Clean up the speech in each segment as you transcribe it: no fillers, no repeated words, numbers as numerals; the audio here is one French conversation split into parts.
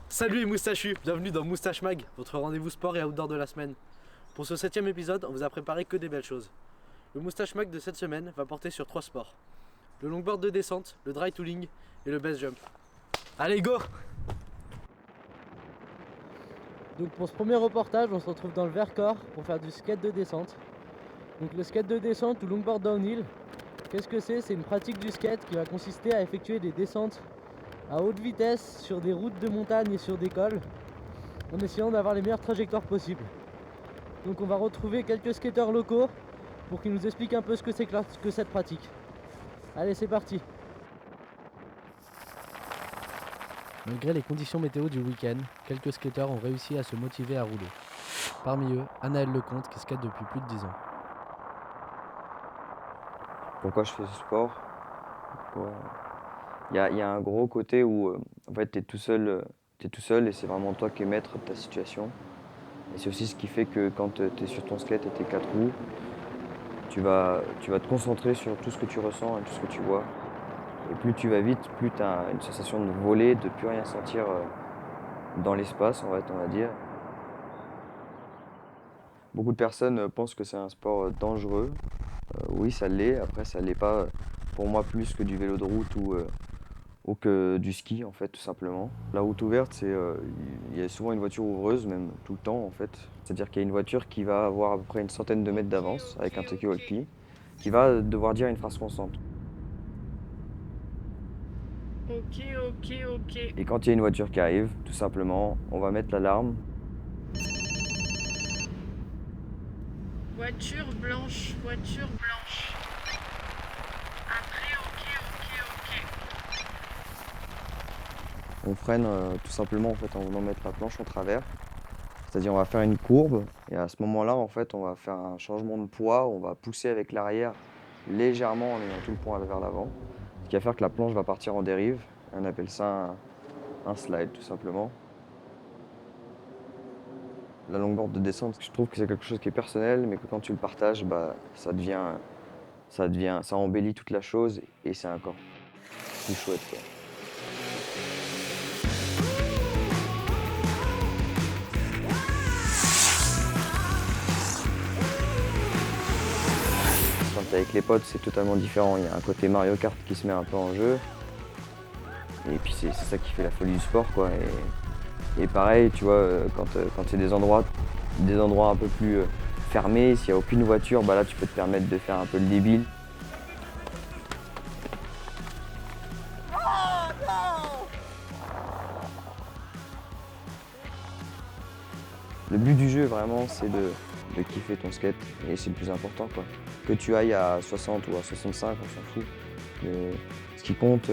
Salut les moustachus, bienvenue dans Moustache Mag, votre rendez-vous sport et outdoor de la semaine. Pour ce 7e épisode, on vous a préparé que des belles choses. Le Moustache Mag de cette semaine va porter sur 3 sports. Le longboard de descente, le dry tooling et le base jump. Allez go! Donc pour ce premier reportage, on se retrouve dans le Vercors pour faire du skate de descente. Donc le skate de descente ou longboard downhill, qu'est-ce que c'est? C'est une pratique du skate qui va consister à effectuer des descentes à haute vitesse sur des routes de montagne et sur des cols en essayant d'avoir les meilleures trajectoires possibles. Donc on va retrouver quelques skateurs locaux pour qu'ils nous expliquent un peu ce que c'est que cette pratique. Allez, c'est parti. Malgré les conditions météo du week-end, quelques skateurs ont réussi à se motiver à rouler. Parmi eux, Anaël Lecomte qui skate depuis plus de 10 ans. Pourquoi je fais ce sport? Il y a un gros côté où en fait, tu es tout seul et c'est vraiment toi qui es maître de ta situation. Et c'est aussi ce qui fait que quand tu es sur ton skate et tes 4 roues, tu vas te concentrer sur tout ce que tu ressens et tout ce que tu vois. Et plus tu vas vite, plus tu as une sensation de voler, de plus rien sentir dans l'espace, en fait, on va dire. Beaucoup de personnes pensent que c'est un sport dangereux. Oui, ça l'est. Après, ça l'est pas pour moi plus que du vélo de route ou que du ski, en fait, tout simplement. La route ouverte, il y a souvent une voiture ouvreuse, même tout le temps, en fait. C'est-à-dire qu'il y a une voiture qui va avoir à peu près une centaine de mètres d'avance avec un talkie-walkie, qui va devoir dire une phrase constante. Ok. Et quand il y a une voiture qui arrive, tout simplement, on va mettre l'alarme. Voiture blanche. Après, ok. On freine tout simplement en fait, en voulant mettre la planche en travers. C'est-à-dire on va faire une courbe et à ce moment-là, en fait, on va faire un changement de poids. On va pousser avec l'arrière légèrement en ayant tout le poids vers l'avant. Ce qui va faire que la planche va partir en dérive. On appelle ça un slide tout simplement. La longboard de descente, je trouve que c'est quelque chose qui est personnel, mais que quand tu le partages, ça embellit toute la chose et c'est encore plus chouette, quoi. Quand t'es avec les potes, c'est totalement différent. Il y a un côté Mario Kart qui se met un peu en jeu. Et puis c'est ça qui fait la folie du sport, quoi. Et pareil, tu vois, quand c'est des endroits un peu plus fermés, s'il n'y a aucune voiture, bah là tu peux te permettre de faire un peu le débile. Le but du jeu, vraiment, c'est de kiffer ton skate. Et c'est le plus important, quoi. Que tu ailles à 60 ou à 65, on s'en fout. Mais ce qui compte,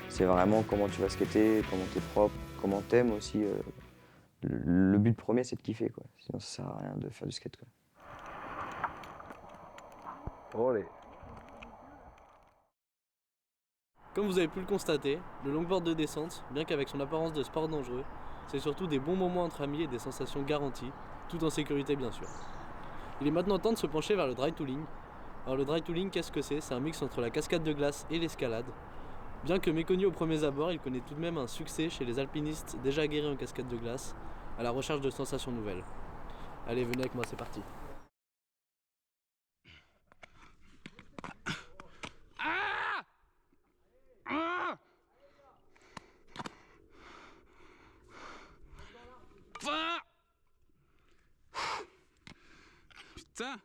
c'est vraiment comment tu vas skater, comment t'es propre, comment t'aimes aussi. Le but premier, c'est de kiffer, quoi. Sinon, ça sert à rien de faire du skate, quoi. Olé. Comme vous avez pu le constater, le longboard de descente, bien qu'avec son apparence de sport dangereux, c'est surtout des bons moments entre amis et des sensations garanties, tout en sécurité bien sûr. Il est maintenant temps de se pencher vers le dry tooling. Alors le dry tooling, qu'est-ce que c'est? C'est un mix entre la cascade de glace et l'escalade. Bien que méconnu au premiers abords, il connaît tout de même un succès chez les alpinistes déjà aguerris en cascade de glace, à la recherche de sensations nouvelles. Allez, venez avec moi, c'est parti. Putain!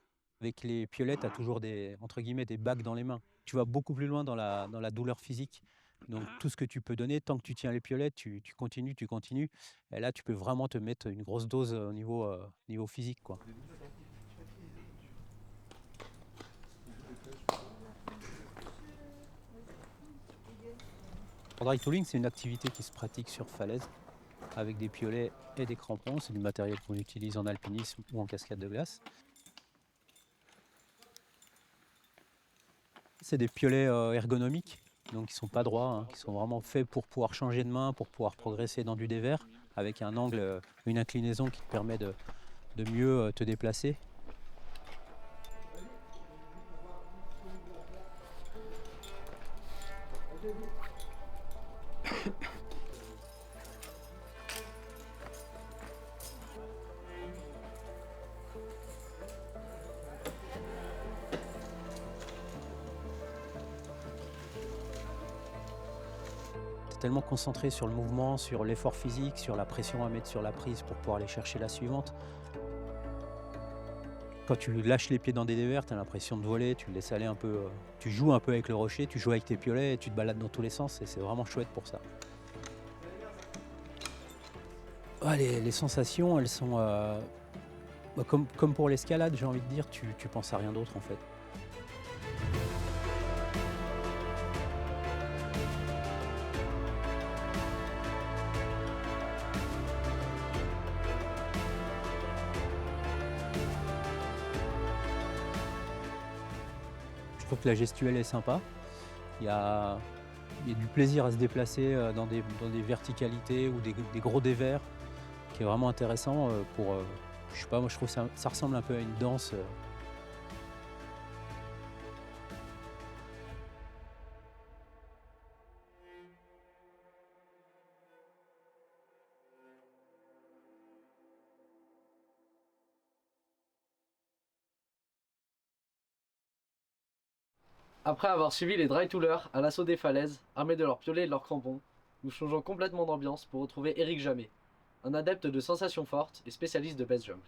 Avec les piolettes, tu as toujours entre guillemets, des bacs dans les mains. Tu vas beaucoup plus loin dans la douleur physique. Donc tout ce que tu peux donner, tant que tu tiens les piolettes, tu continues. Et là, tu peux vraiment te mettre une grosse dose au niveau physique, quoi. Le dry tooling, c'est une activité qui se pratique sur falaise avec des piolets et des crampons. C'est du matériel qu'on utilise en alpinisme ou en cascade de glace. C'est des piolets ergonomiques, donc qui ne sont pas droits, hein, qui sont vraiment faits pour pouvoir changer de main, pour pouvoir progresser dans du dévers, avec un angle, une inclinaison qui te permet de mieux te déplacer. Tellement concentré sur le mouvement, sur l'effort physique, sur la pression à mettre sur la prise pour pouvoir aller chercher la suivante. Quand tu lâches les pieds dans des dévers, tu as l'impression de voler, tu le laisses aller un peu, tu joues un peu avec le rocher, tu joues avec tes piolets et tu te balades dans tous les sens et c'est vraiment chouette pour ça. Les sensations, elles sont comme pour l'escalade, j'ai envie de dire, tu penses à rien d'autre en fait. Je trouve que la gestuelle est sympa. Il y a du plaisir à se déplacer dans des verticalités ou des gros dévers qui est vraiment intéressant je sais pas, moi je trouve que ça ressemble un peu à une danse. Après avoir suivi les dry toolers à l'assaut des falaises, armés de leurs piolets et de leurs crampons, nous changeons complètement d'ambiance pour retrouver Eric Jamet, un adepte de sensations fortes et spécialiste de base jump.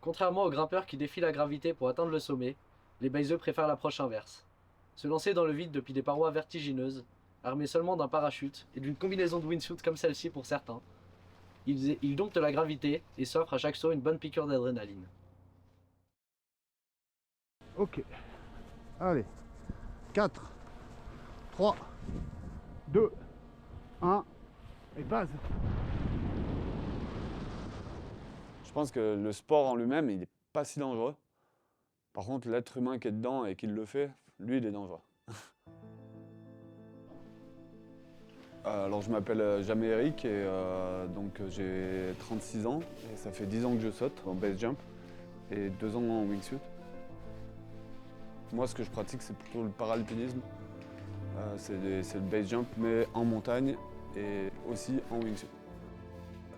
Contrairement aux grimpeurs qui défient la gravité pour atteindre le sommet, les baiseux préfèrent l'approche inverse. Se lancer dans le vide depuis des parois vertigineuses, armés seulement d'un parachute et d'une combinaison de wingsuit comme celle-ci pour certains, ils domptent la gravité et s'offrent à chaque saut une bonne piqûre d'adrénaline. Ok, allez, 4, 3, 2, 1, et base. Je pense que le sport en lui-même, il n'est pas si dangereux. Par contre, l'être humain qui est dedans et qui le fait, lui, il est dangereux. Alors, je m'appelle Jamet Eric et donc j'ai 36 ans et ça fait 10 ans que je saute en base jump et 2 ans en wingsuit. Moi, ce que je pratique, c'est plutôt le paralpinisme. C'est le base jump, mais en montagne et aussi en wingsuit.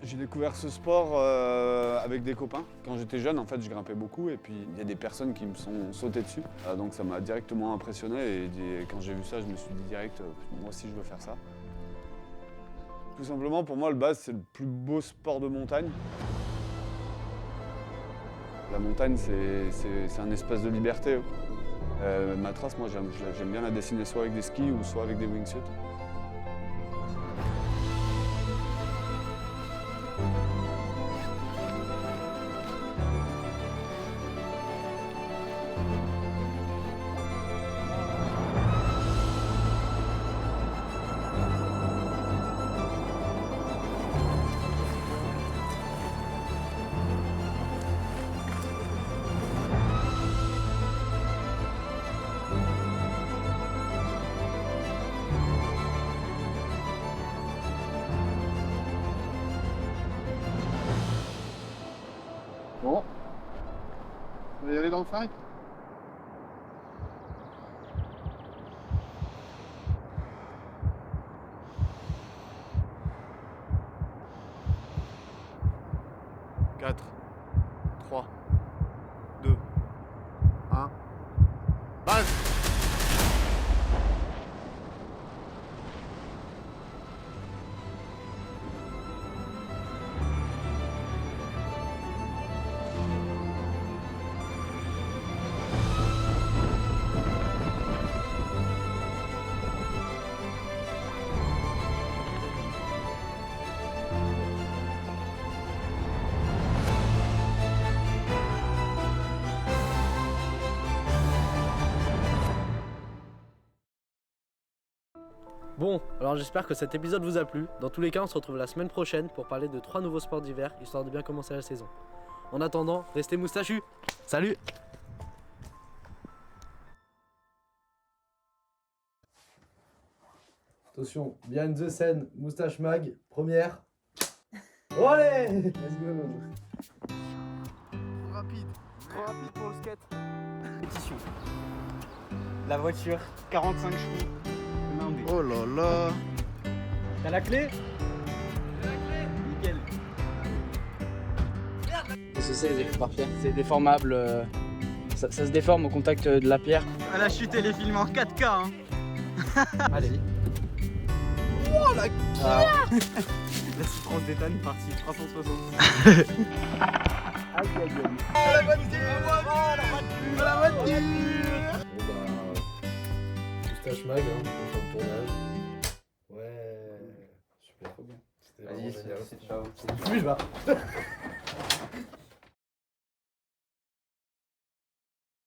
J'ai découvert ce sport avec des copains. Quand j'étais jeune, en fait, je grimpais beaucoup et puis il y a des personnes qui me sont sautées dessus. Donc ça m'a directement impressionné et quand j'ai vu ça, je me suis dit direct, moi aussi je veux faire ça. Tout simplement, pour moi, le base, c'est le plus beau sport de montagne. La montagne, c'est un espace de liberté. Ma trace, moi, j'aime bien la dessiner soit avec des skis ou soit avec des wingsuits. Bon, on va y aller dans le 5. Quatre, 3, 2, 1. Base. Bon, alors j'espère que cet épisode vous a plu. Dans tous les cas, on se retrouve la semaine prochaine pour parler de 3 nouveaux sports d'hiver, histoire de bien commencer la saison. En attendant, restez moustachus. Salut! Attention, behind the scène, moustache mag, première. Oh allez! Let's go! Trop rapide pour le skate. Compétition. La voiture, 45 chevaux. Blindé. Oh là là. T'as la clé? Nickel. Qu'est-ce que c'est les effets par pierre? C'est déformable, ça se déforme au contact de la pierre. À la chute, elle est filmée en 4K. Hein. Allez. Oh la La souffrance d'éthane partie 360. Aïe aïe aïe. Oh la voiture! Oh la voiture! Bon bah. Moustache mag, hein, en fin de tournage. Ouais. Super. C'était vraiment génial. ciao. Plus, je vais.